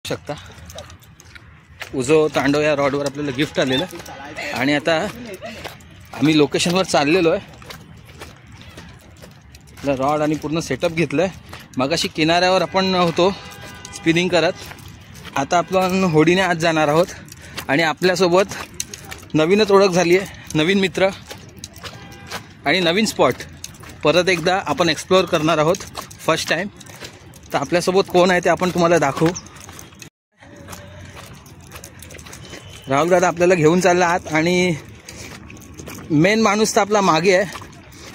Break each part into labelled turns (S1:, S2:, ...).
S1: शकता उजो तांडव या रॉडवर आपल्याला गिफ्ट आलेलं आणि आता आम्ही लोकेशनवर चाललेलो आहे. रॉड आणि पूर्ण सेटअप घेतलं आहे. मगाशी किनाऱ्यावर आपण होतो स्पिनिंग करत. आता आपण होडीने आज जाणार आहोत आणि आपल्यासोबत नवीनच ओळख झाली आहे, नवीन मित्र आणि नवीन स्पॉट परत एकदा आपण एक्सप्लोअर करणार आहोत फर्स्ट टाइम. तर आपल्यासोबत कोण आहे ते आपण तुम्हाला दाखवू. राहुल दादा आपल्याला घेऊन चालला आहात आणि मेन माणूस तर आपला मागे आहे,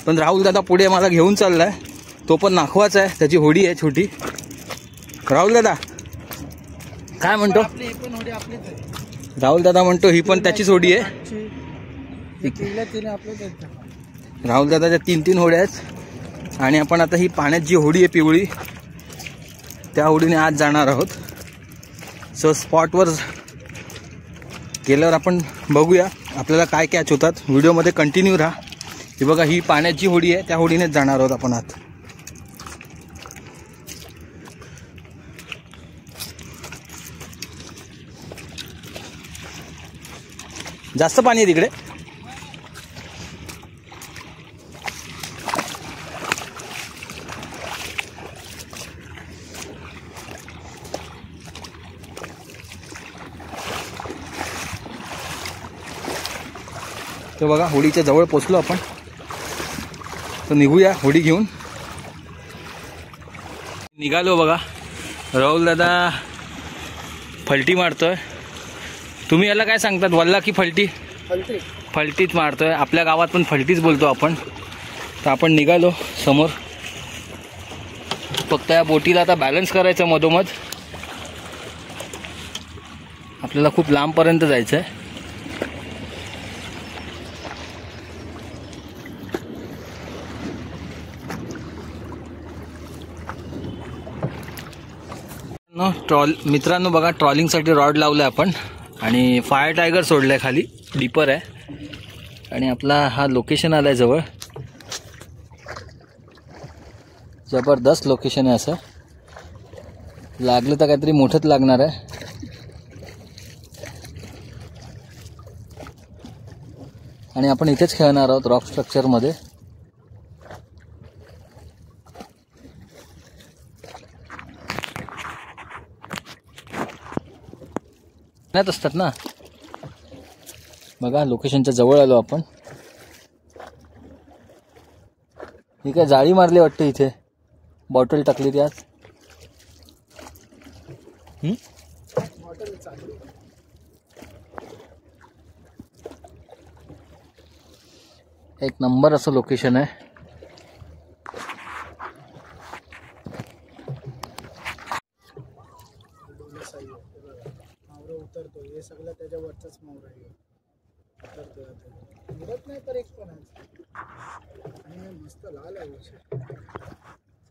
S1: पण राहुल दादा पुढे मला घेऊन चालला आहे. तो पण नाखवाचा आहे, त्याची होडी आहे छोटी. राहुल दादा काय म्हणतो? राहुल दादा म्हणतो ही पण त्याचीच होडी आहे. राहुल दादाच्या 3 होड्या आहेत आणि आपण आता ही पाण्यात जी होडी आहे पिवळी त्या होडीने आज जाणार आहोत. सो स्पॉटवर गेल्यावर आपण बघूया आपल्याला काय कॅच होतात. व्हिडिओमध्ये कंटिन्यू राहा. ही बघा ही पाण्यात जी होडी आहे त्या होडीनेच जाणार आहोत आपण आत. जास्त पाणी आहे तिकडे. तर बघा होडीच्या जवळ पोचलो आपण. तर निघूया होडी घेऊन. निघालो बघा. राहुल दादा फलटी मारतोय. तुम्ही याला काय सांगतात, वल्ला की फलटी? फलटीच मारतोय. आपल्या गावात पण फलटीच बोलतो आपण. तर आपण निघालो समोर. फक्त या बोटीला आता बॅलन्स करायचं मधोमध. आपल्याला खूप लांबपर्यंत जायचं आहे. मित्रांनो बघा ट्रॉलिंगसाठी रॉड लावलं आपण आणि फायर टायगर सोडलं आहे खाली. डीपर आहे आणि आपला हा लोकेशन आला आहे जवळ. जबरदस्त लोकेशन आहे. असं लागलं तर काहीतरी मोठंच लागणार आहे. आणि आपण इथेच खेळणार आहोत रॉक स्ट्रक्चरमध्ये. असतात ना. बघा लोकेशनच्या जवळ आलो आपण. ही काय जाळी मारली वाटते. इथे बॉटल टाकली ती आज. एक नंबर असं लोकेशन आहे.
S2: उतरतो हे सगळं त्याच्यावरच मावर आहे. उतरतो उडत नाही तर एक पण आहे. आणि मस्त लाल आहे वर्ष.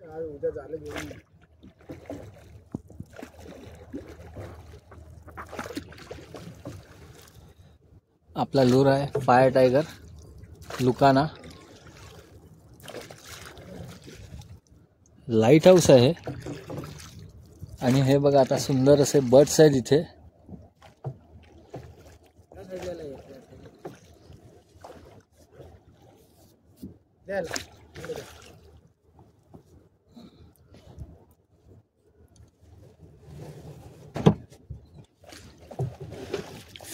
S2: आज उद्या झालं घेऊन.
S1: आपला लूर आहे फायर टायगर लुकाना. लाईट हाऊस आहे आणि हे बघा आता सुंदर असे बर्ड्स आहेत इथे.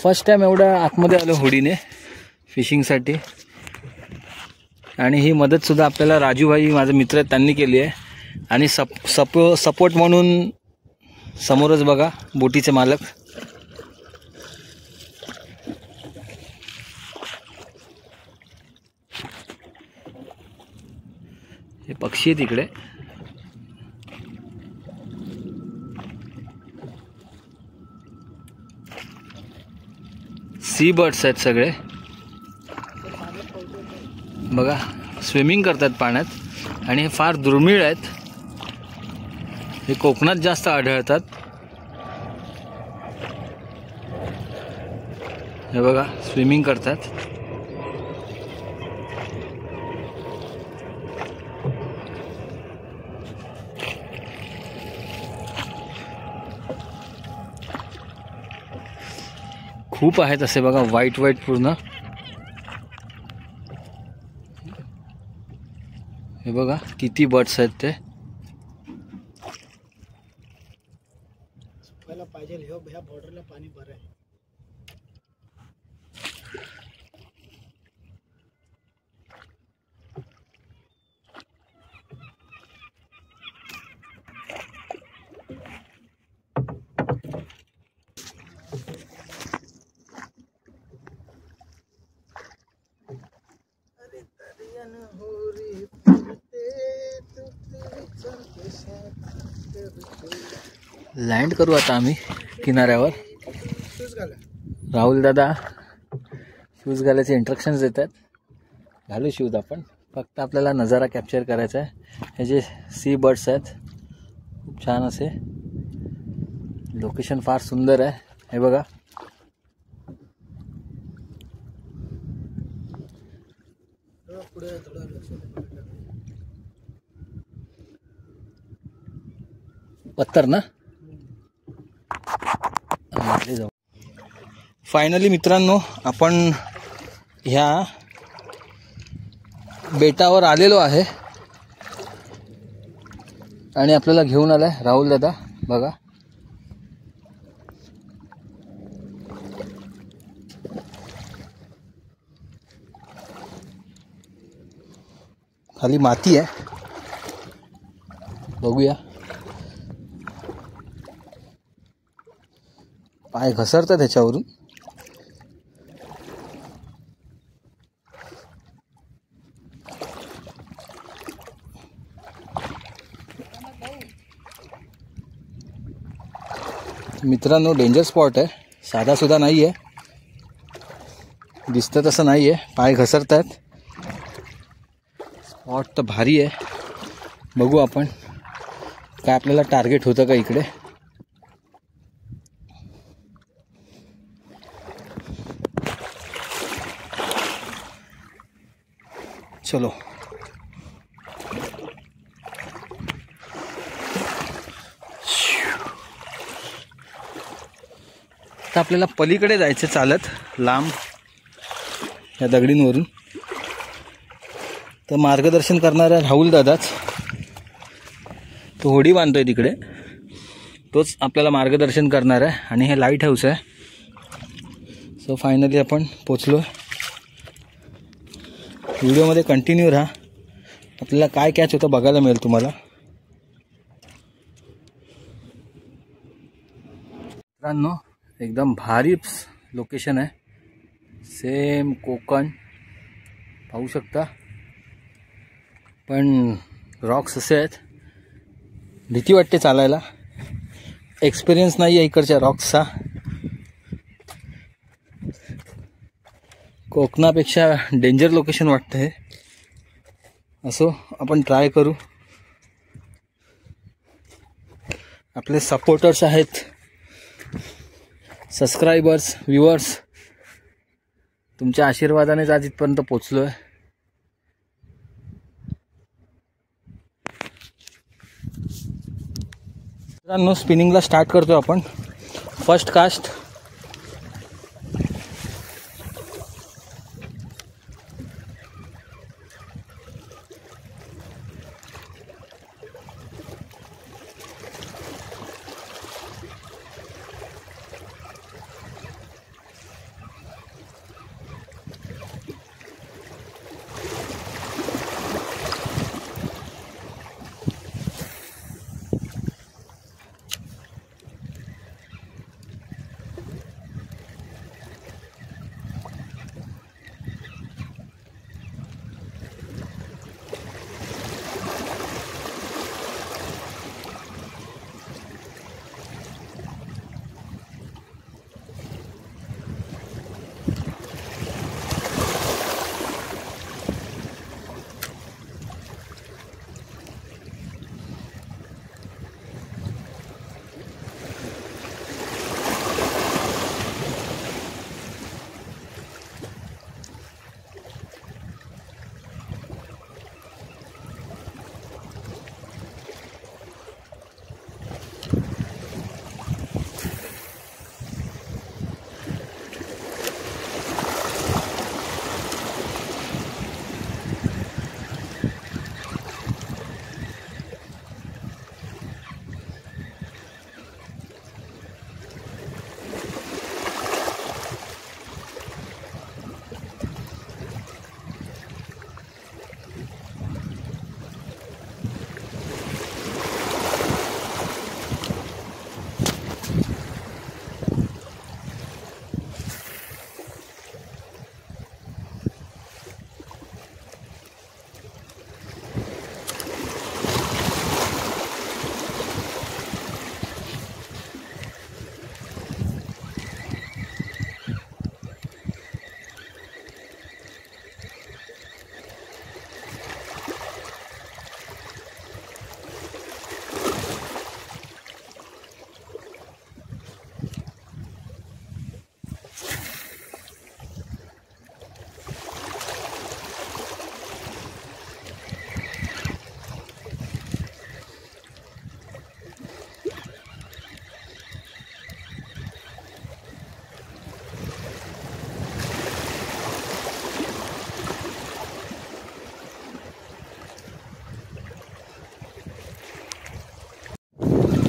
S1: फर्स्ट टाइम एवढ्या आतमध्ये आलो होडीने फिशिंगसाठी. आणि ही मदत सुद्धा आपल्याला राजूभाई माझे मित्र आहेत त्यांनी केली आहे. आणि सपोर्ट म्हणून समोरच बघा बोटीचे मालक. हे पक्षी आहेत इकडे. सी बर्ड्स आहेत सगळे. बघा स्विमिंग करतात पाण्यात आणि हे फार दुर्मिळ आहेत. हे कोकणात जास्त आढळतात. हे बघा स्विमिंग करतात. खूप आहेत असे बघा, व्हाईट व्हाईट पूर्ण. हे बघा किती बर्ड्स आहेत ते.
S2: सुकायला पाहिजे, ह्या बॉर्डरला पाणी बरं आहे.
S1: लँड करू आता आम्ही किनाऱ्यावर.
S2: शूज घाला.
S1: राहुल दादा शूज घालायचे इंस्ट्रक्शन्स देत आहेत. घालू शूज आपण. फक्त आपल्याला नजारा कॅप्चर करायचा आहे. हे जे सी बर्ड्स आहेत खूप छान असे. लोकेशन फार सुंदर आहे. हे बघा
S2: पुढे थोडं लक्ष द्या.
S1: पत्तर ना. फायनली मित्रांनो आपण ह्या बेटावर आलेलो आहे आणि आपल्याला घेऊन आलाय राहुल दादा. बघा खाली माती आहे, बघूया. पाय घसरतात त्याच्यावरून. मित्रांनो डेंजर स्पॉट आहे, साधा सुद्धा नाही आहे. दिसतं तसं नाही आहे. पाय घसरतात. स्पॉट तर भारी आहे. बघू आपण काय आपल्याला टार्गेट होतं का इकडे. चलो आता आपल्याला पलीकडे जायचं चालत लांब या दगडींवरून. तर मार्गदर्शन करणारा राहुल दादाच, तो होडी बांधतोय तिकडे, तोच आपल्याला मार्गदर्शन करणार आहे. आणि हे लाईट हाऊस आहे. सो फायनली आपण पोचलो. व्हिडिओमध्ये कंटिन्यू राहा, आपल्याला काय कॅच होतं बघायला मिळेल तुम्हाला. मित्रांनो एकदम भारी लोकेशन आहे. सेम कोकण पाहू शकता. पण रॉक्स असे आहेत, भीती वाटते चालायला. एक्सपिरियन्स नाही आहे इकडच्या रॉक्सचा. कोकणापेक्षा डेंजर लोकेशन वाटतं हे. असो आपण ट्राय करू. आपले सपोर्टर्स आहेत, सबस्क्रायबर्स, व्ह्युअर्स, तुमच्या आशीर्वादानेच आज इथपर्यंत पोचलो आहे. मित्रांनो स्पिनिंगला स्टार्ट करतो आपण. First cast.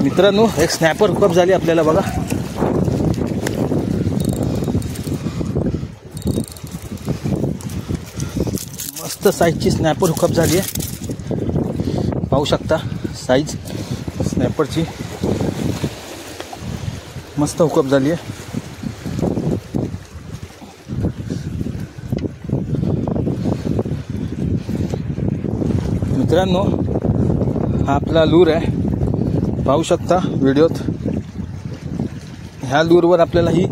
S1: मित्रांनो एक स्नॅपर हुकअप झाली आपल्याला बघा. मस्त साईजची स्नॅपर हुकअप झाली आहे. पाहू शकता साईज स्नॅपरची मस्त हुकअप झाली आहे. मित्रांनो हा आपला लूर आहे. पाहू शकता व्हिडिओत. ह्या लूरवर आपल्याला ही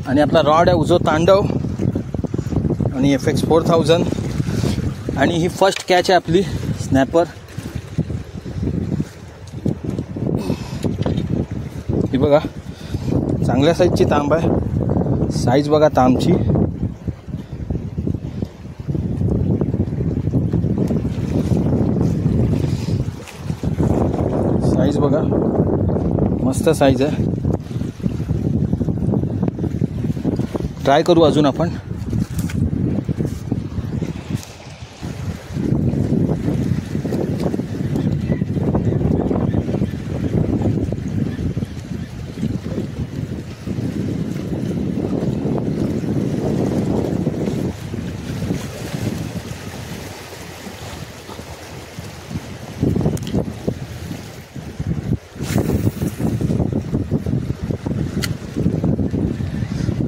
S1: आणि आपला रॉड आहे उजो तांडव आणि FX 4000 आणि ही फर्स्ट कॅच आहे आपली स्नॅपर. ही बघा चांगल्या साईजची तांब आहे. साईज बघा तांबची. साईज बघा मस्त साईज आहे. ट्राय करू अजून आपण.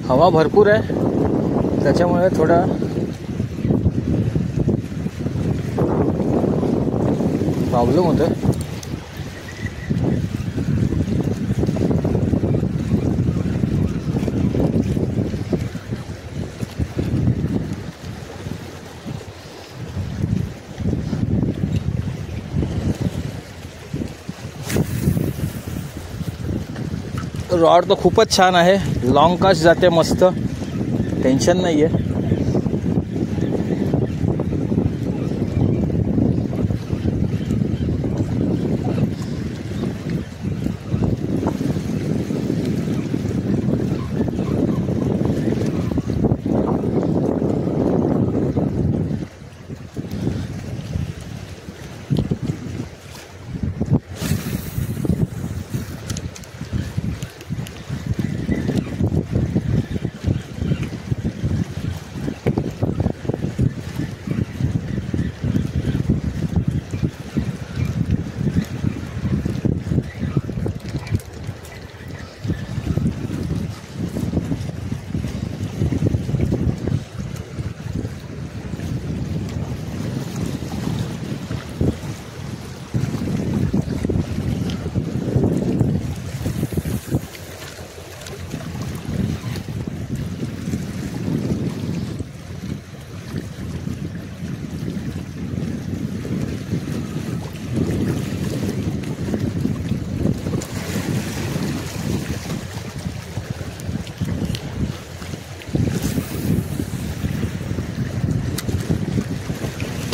S1: हवा भरपूर आहे त्याच्यामुळे थोडा प्रॉब्लेम होतोय. रॉड तर खूपच छान आहे. लॉंग कास्ट जाते मस्त. टेन्शन नाही आहे.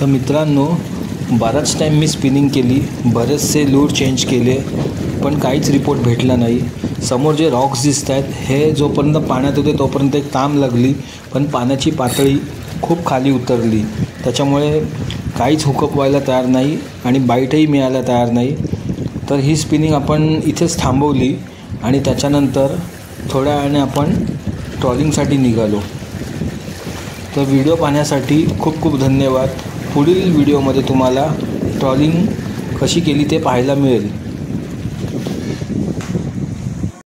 S1: तर मित्रांनो बराच टाईम मी स्पिनिंग केली. बरेचसे लूर चेंज केले पण काहीच रिपोर्ट भेटला नाही. समोर जे रॉक्स दिसत आहेत हे जोपर्यंत पाण्यात होते तोपर्यंत एक ताम लागली पण पाण्याची पातळी खूप खाली उतरली. त्याच्यामुळे काहीच हुकअप व्हायला तयार नाही आणि बाईटही मिळायला तयार नाही. तर ही स्पिनिंग आपण इथेच थांबवली आणि त्याच्यानंतर थोड्या वेळाने आपण ट्रॉलिंगसाठी निघालो. तर व्हिडिओ पाहण्यासाठी खूप खूप धन्यवाद. पुढील व्हिडिओमध्ये तुम्हाला ट्रॉलिंग कशी केली ते पाहायला मिळेल.